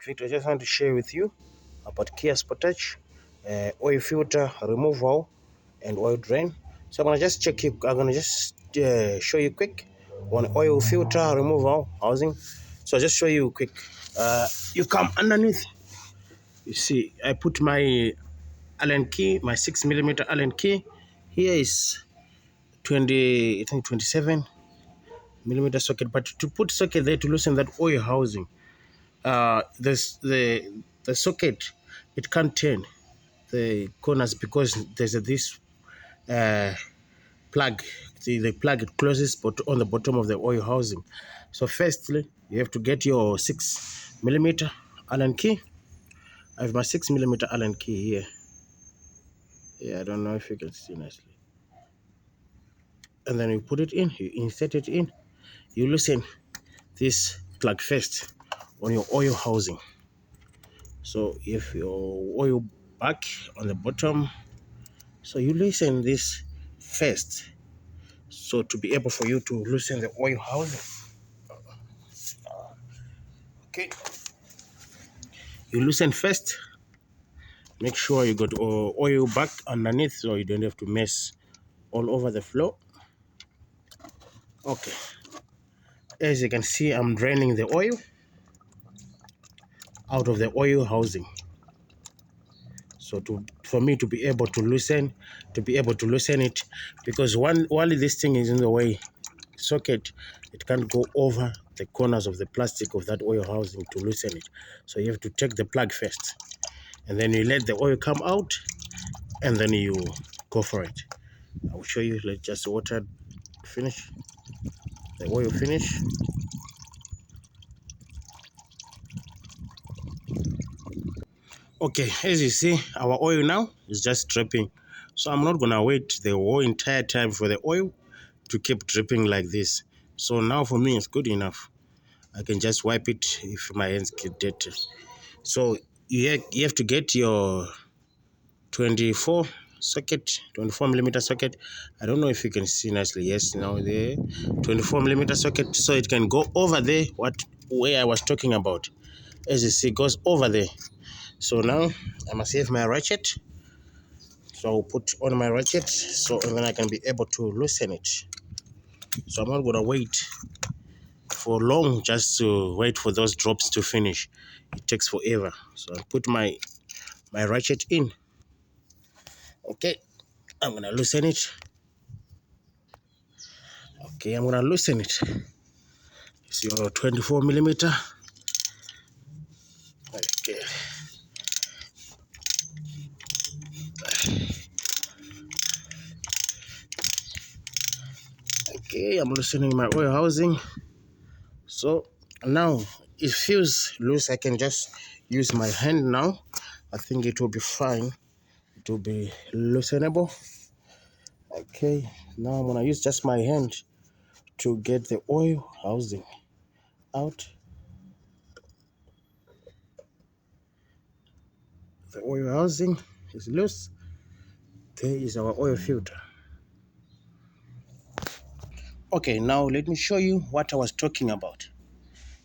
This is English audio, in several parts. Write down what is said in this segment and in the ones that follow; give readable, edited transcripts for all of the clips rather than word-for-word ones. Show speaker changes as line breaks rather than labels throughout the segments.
video I just want to share with you about Kia Sportage, oil filter removal and oil drain. So I'm gonna just show you quick on oil filter removal housing. So I'll just show you quick. You come underneath. You see, I put my Allen key, my 6mm Allen key. Here is 20, I think 27mm socket. But to put socket there to loosen that oil housing, the socket, it can't turn the corners because there's this plug. The plug, it closes but on the bottom of the oil housing. So firstly, you have to get your 6mm Allen key. I have my 6mm Allen key here. Yeah, I don't know if you can see nicely. And then you put it in, you insert it in, you loosen this plug first on your oil housing. So if your oil back on the bottom, so you loosen this first, so to be able for you to loosen the oil housing. Okay, you loosen first, make sure you got oil back underneath so you don't have to mess all over the floor. Okay, as you can see, I'm draining the oil out of the oil housing. So for me to be able to loosen it, because while this thing is in the way socket, it can't go over the corners of the plastic of that oil housing to loosen it. So you have to take the plug first, and then you let the oil come out, and then you go for it. I will show you. Let's just water finish the oil finish. Okay, as you see, our oil now is just dripping. So I'm not gonna wait the whole entire time for the oil to keep dripping like this. So now for me, it's good enough. I can just wipe it if my hands get dirty. So you have to get your 24mm socket. I don't know if you can see nicely. Yes, now the 24mm socket, so it can go over there, where I was talking about. As you see, it goes over there. So now I must have my ratchet. So I'll put on my ratchet, and then I can be able to loosen it. So I'm not gonna wait for long just to wait for those drops to finish. It takes forever. So I put my ratchet in. Okay, I'm gonna loosen it. Okay, I'm gonna loosen it. It's your 24mm. Okay. Okay, I'm loosening my oil housing. So now it feels loose. I can just use my hand now. I think it will be fine. It will be loosenable. Okay, now I'm gonna use just my hand to get the oil housing out. The oil housing is loose. There is our oil filter. Okay, now let me show you what I was talking about.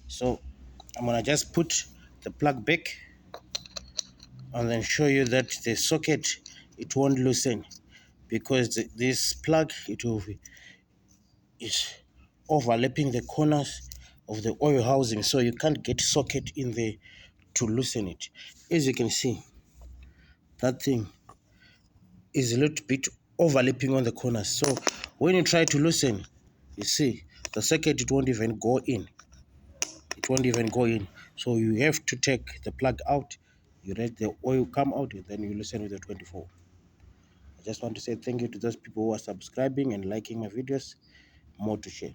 So I'm gonna just put the plug back and then show you that the socket, it won't loosen because this plug, is overlapping the corners of the oil housing, so you can't get socket in there to loosen it. As you can see, that thing is a little bit overlapping on the corners, so when you try to loosen, you see the socket, it won't even go in. So you have to take the plug out, you let the oil come out, and then you loosen with the 24. I just want to say thank you to those people who are subscribing and liking my videos. More to share.